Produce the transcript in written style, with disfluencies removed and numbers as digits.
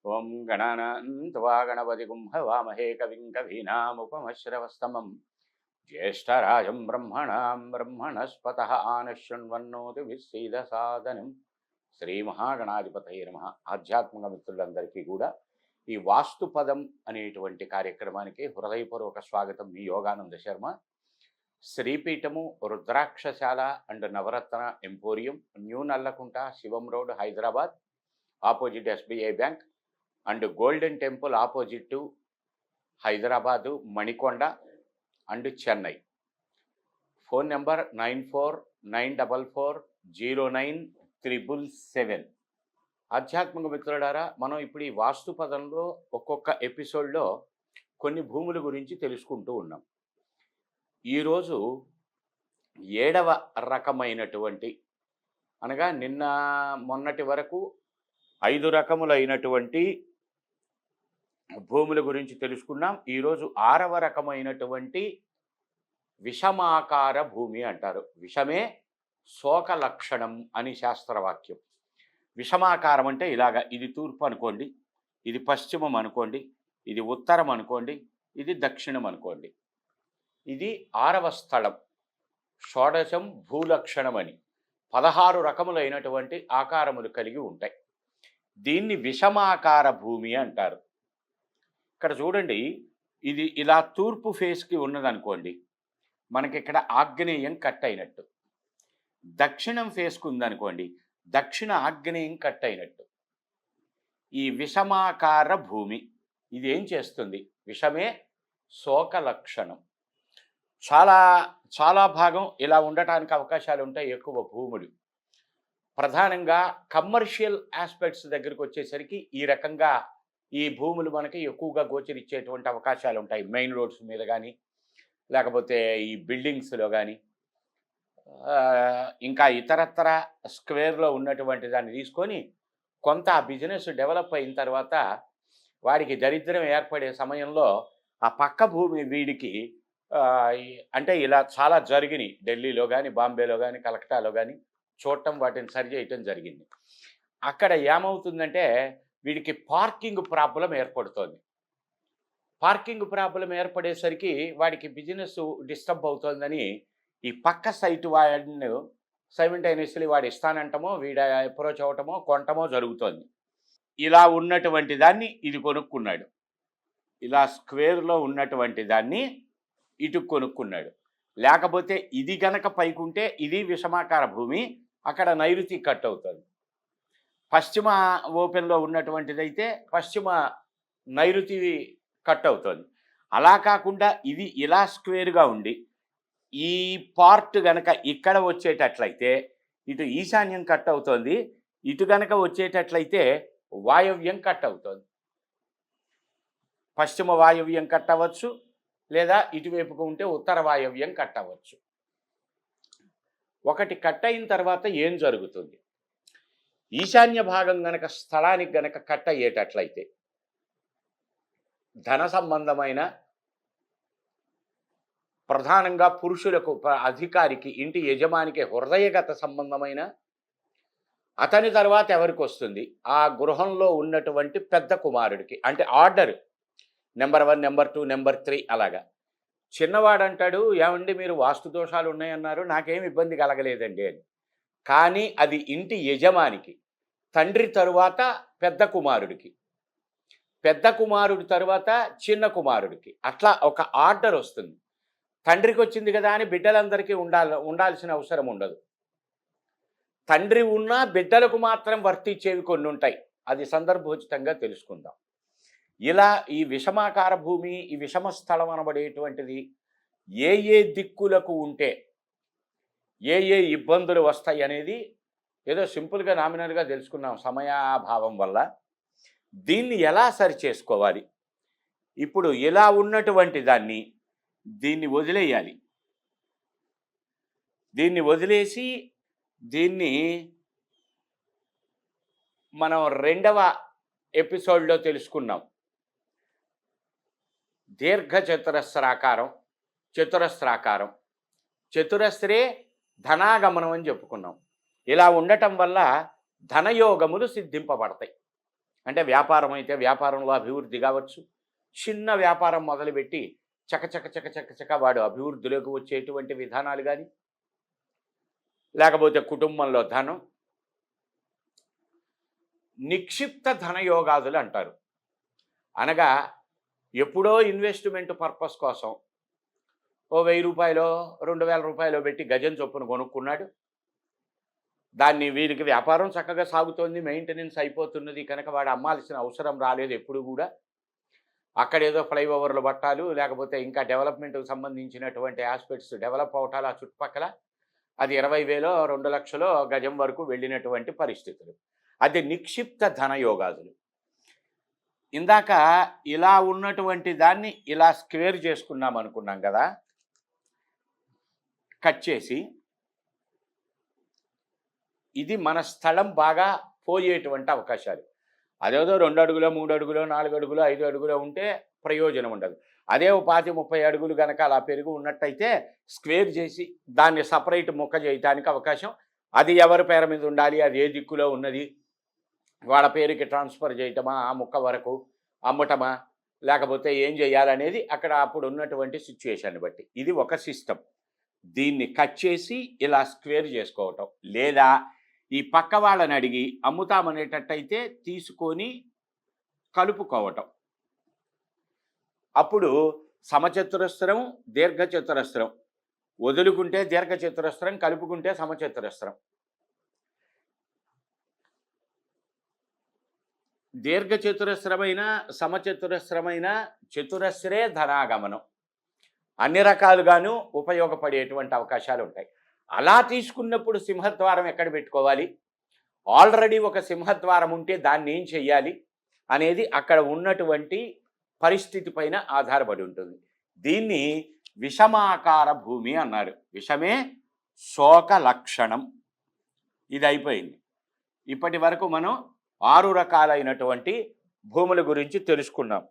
ఓం గణానాన్త్వా గణపతిగుం హవామహే కవిం కవీనాముపమశ్రవస్తమం జ్యేష్ఠరాజం బ్రహ్మణాం బ్రహ్మణస్పతః ఆనశృణ్వన్నోతి విశ్రీదసాదనం. శ్రీ మహాగణాధిపతయే నమః. ఆధ్యాత్మిక మిత్రులందరికీ కూడా ఈ వాస్తు పదం అనేటువంటి కార్యక్రమానికి హృదయపూర్వక స్వాగతం. మీ యోగానంద శర్మ. శ్రీపీఠము, Rudrakshashala and Navaratna emporium, new Nallakunta, Shivam road, Hyderabad, opposite SBI bank and golden temple opposite to Hyderabad, Manikonda and Chennai. Phone number 9494409777. ఆధ్యాత్మిక మిత్రులారా, మనం ఇప్పుడు ఈ వాస్తు పదంలో ఒక్కొక్క ఎపిసోడ్లో కొన్ని భూముల గురించి తెలుసుకుంటూ ఉన్నాం. ఈరోజు 7వ రకమైనటువంటి, అనగా నిన్న మొన్నటి వరకు 5 రకములైనటువంటి భూముల గురించి తెలుసుకున్నాం. ఈరోజు 6వ రకమైనటువంటి విషమాకార భూమి అంటారు. విషమే శోక లక్షణం అని శాస్త్రవాక్యం. విషమాకారం అంటే ఇలాగా, ఇది తూర్పు అనుకోండి, ఇది పశ్చిమం అనుకోండి, ఇది ఉత్తరం అనుకోండి, ఇది దక్షిణం అనుకోండి. ఇది 6వ స్థలం. షోడశం భూలక్షణం అని 16 రకములైనటువంటి ఆకారములు కలిగి ఉంటాయి. దీన్ని విషమాకార భూమి అంటారు. ఇక్కడ చూడండి, ఇది ఇలా తూర్పు ఫేస్కి ఉన్నదనుకోండి, మనకి ఇక్కడ ఆగ్నేయం కట్ అయినట్టు. దక్షిణం ఫేస్కి ఉందనుకోండి, దక్షిణ ఆగ్నేయం కట్ అయినట్టు. ఈ విషమాకార భూమి ఇది ఏం చేస్తుంది? విషమే శోక లక్షణం. చాలా చాలా భాగం ఇలా ఉండటానికి అవకాశాలు ఉంటాయి. ఎక్కువ భూములు ప్రధానంగా కమర్షియల్ ఆస్పెక్ట్స్ దగ్గరికి వచ్చేసరికి ఈ రకంగా ఈ భూములు మనకి ఎక్కువగా గోచరిచ్చేటువంటి అవకాశాలు ఉంటాయి. మెయిన్ రోడ్స్ మీద కానీ, లేకపోతే ఈ బిల్డింగ్స్లో కానీ, ఇంకా ఇతరత్ర స్క్వేర్లో ఉన్నటువంటి దాన్ని తీసుకొని కొంత ఆ బిజినెస్ డెవలప్ అయిన తర్వాత వాడికి దరిద్రం ఏర్పడే సమయంలో ఆ పక్క భూమి వీడికి అంటే ఇలా చాలా జరిగినాయి. ఢిల్లీలో కానీ, బాంబేలో కానీ, కలకటాలో కానీ చూడటం, వాటిని సరి చేయటం జరిగింది. అక్కడ ఏమవుతుందంటే వీడికి పార్కింగ్ ప్రాబ్లం ఏర్పడుతోంది. పార్కింగ్ ప్రాబ్లం ఏర్పడేసరికి వాడికి బిజినెస్ డిస్టర్బ్ అవుతోందని ఈ పక్క సైట్ వాడిని సైమల్టేనియస్లీ వాడు ఇస్తానంటమో, వీడ అప్రోచ్ అవటమో, కొనటమో జరుగుతోంది. ఇలా ఉన్నటువంటి దాన్ని ఇది కొనుక్కున్నాడు. ఇలా స్క్వేర్లో ఉన్నటువంటి దాన్ని ఇటు కొనుక్కున్నాడు. లేకపోతే ఇది గనక పైకుంటే ఇది విషమాకార భూమి, అక్కడ నైరుతి కట్ అవుతుంది. పశ్చిమ ఓపెన్లో ఉన్నటువంటిదైతే పశ్చిమ నైరుతి కట్ అవుతుంది. అలా కాకుండా ఇది ఇలా స్క్వేర్గా ఉండి ఈ పార్ట్ గనక ఇక్కడ వచ్చేటట్లయితే ఇటు ఈశాన్యం కట్ అవుతుంది, ఇటు గనక వచ్చేటట్లయితే వాయవ్యం కట్ అవుతుంది. పశ్చిమ వాయవ్యం కట్ అవ్వచ్చు, లేదా ఇటువైపుకు ఉంటే ఉత్తర వాయవ్యం కట్ అవ్వచ్చు. ఒకటి కట్ అయిన తర్వాత ఏం జరుగుతుంది? ఈశాన్య భాగం గనక స్థలానికి గనక కట్ అయ్యేటట్లయితే ధన సంబంధమైన, ప్రధానంగా పురుషులకు, అధికారికి, ఇంటి యజమానికి హృదయగత సంబంధమైన, అతని తర్వాత ఎవరికి వస్తుంది? ఆ గృహంలో ఉన్నటువంటి పెద్ద కుమారుడికి. అంటే ఆర్డర్ నెంబర్ 1, నెంబర్ 2, నెంబర్ 3 అలాగా. చిన్నవాడు అంటాడు, ఏమండి మీరు వాస్తు దోషాలు ఉన్నాయన్నారు, నాకేం ఇబ్బంది కలగలేదండి అని. కానీ అది ఇంటి యజమానికి, తండ్రి తరువాత పెద్ద కుమారుడికి, పెద్ద కుమారుడి తరువాత చిన్న కుమారుడికి, అట్లా ఒక ఆర్డర్ వస్తుంది. తండ్రికి వచ్చింది కదా అని బిడ్డలందరికీ ఉండాల్సిన అవసరం ఉండదు. తండ్రి ఉన్నా బిడ్డలకు మాత్రం వర్తించేవి కొన్ని ఉంటాయి. అది సందర్భోచితంగా తెలుసుకుందాం. ఇలా ఈ విషమాకార భూమి, ఈ విషమ స్థలం అనబడేటువంటిది ఏ ఏ దిక్కులకు ఉంటే ఏ ఏ ఇబ్బందులు వస్తాయి అనేది ఏదో సింపుల్గా నామినల్గా తెలుసుకున్నాం సమయాభావం వల్ల. దీన్ని ఎలా సరి చేసుకోవాలి? ఇప్పుడు ఇలా ఉన్నటువంటి దాన్ని దీన్ని వదిలేయాలి. దీన్ని వదిలేసి దీన్ని మనం 2వ ఎపిసోడ్లో తెలుసుకున్నాం. దీర్ఘచతురస్రాకారం, చతురస్రాకారం, చతురస్రే ధనాగమనం అని చెప్పుకున్నాం. ఇలా ఉండటం వల్ల ధనయోగములు సిద్ధింపబడతాయి. అంటే వ్యాపారం అయితే వ్యాపారంలో అభివృద్ధి కావచ్చు. చిన్న వ్యాపారం మొదలుపెట్టి చకచక చకచక చక వాడు అభివృద్ధిలోకి వచ్చేటువంటి విధానాలు గాని, లేకపోతే కుటుంబంలో ధనం, నిక్షిప్త ధనయోగాదులు అంటారు. అనగా ఎప్పుడో ఇన్వెస్ట్‌మెంట్ పర్పస్ కోసం ఓ రూ. 1000 రూ. 2000 పెట్టి గజం చొప్పున కొనుక్కున్నాడు. దాన్ని వీరికి వ్యాపారం చక్కగా సాగుతోంది. మెయింటెనెన్స్ అయిపోతున్నది కనుక వాడు అమ్మాల్సిన అవసరం రాలేదు ఎప్పుడు గూడా. అక్కడేదో ఫ్లైఓవర్లు పట్టాలు, లేకపోతే ఇంకా డెవలప్‌మెంట్‌కి సంబంధించినటువంటి యాస్పెక్ట్స్ డెవలప్ అవటాలు ఆ చుట్టుపక్కల. అది 20,000 2,00,000 గజం వరకు వెళ్ళినటువంటి పరిస్థితులు. అది నిక్షిప్త ధనయోగాదులు. ఇందాక ఇలా ఉన్నటువంటి దాన్ని ఇలా స్క్వేర్ చేసుకున్నాం అనుకున్నాం కదా! కట్ చేసి ఇది మన స్థలం బాగా పోయేటువంటి అవకాశాలు. అదేదో 2 అడుగులో, 3 అడుగులో, 4 అడుగులో, 5 అడుగులో ఉంటే ప్రయోజనం ఉండదు. అదే ఓ 25, 30 అడుగులు గనక అలా పెరిగి ఉన్నట్టయితే స్క్వేర్ చేసి దాన్ని సపరేట్ ముక్క చేయటానికి అవకాశం. అది ఎవరి పేరు మీద ఉండాలి, అది ఏ దిక్కులో ఉన్నది, వాళ్ళ పేరుకి ట్రాన్స్ఫర్ చేయటమా, ఆ ముక్క వరకు అమ్మటమా, లేకపోతే ఏం చేయాలనేది అక్కడ అప్పుడు ఉన్నటువంటి సిచ్యుయేషన్ని బట్టి. ఇది ఒక సిస్టమ్. దీన్ని కట్ చేసి ఇలా స్క్వేర్ చేసుకోవటం, లేదా ఈ పక్క వాళ్ళని అడిగి అమ్ముతామనేటట్టయితే తీసుకొని కలుపుకోవటం. అప్పుడు సమచతురస్రం, దీర్ఘచతురస్రం. వదులుకుంటే దీర్ఘచతురస్రం, కలుపుకుంటే సమచతురస్రం. దీర్ఘచతురస్రమైన సమచతురస్రమైన చతురస్రే ధనాగమనం. అన్ని రకాలుగాను ఉపయోగపడేటువంటి అవకాశాలు ఉంటాయి. అలా తీసుకున్నప్పుడు సింహద్వారం ఎక్కడ పెట్టుకోవాలి, ఆల్రెడీ ఒక సింహద్వారం ఉంటే దాన్ని ఏం చెయ్యాలి అనేది అక్కడ ఉన్నటువంటి పరిస్థితి పైన ఆధారపడి ఉంటుంది. దీన్ని విషమాకార భూమి అన్నారు. విషమే శోక లక్షణం. ఇది అయిపోయింది. ఇప్పటి వరకు మనం 6 రకాలైనటువంటి భూముల గురించి తెలుసుకున్నాం.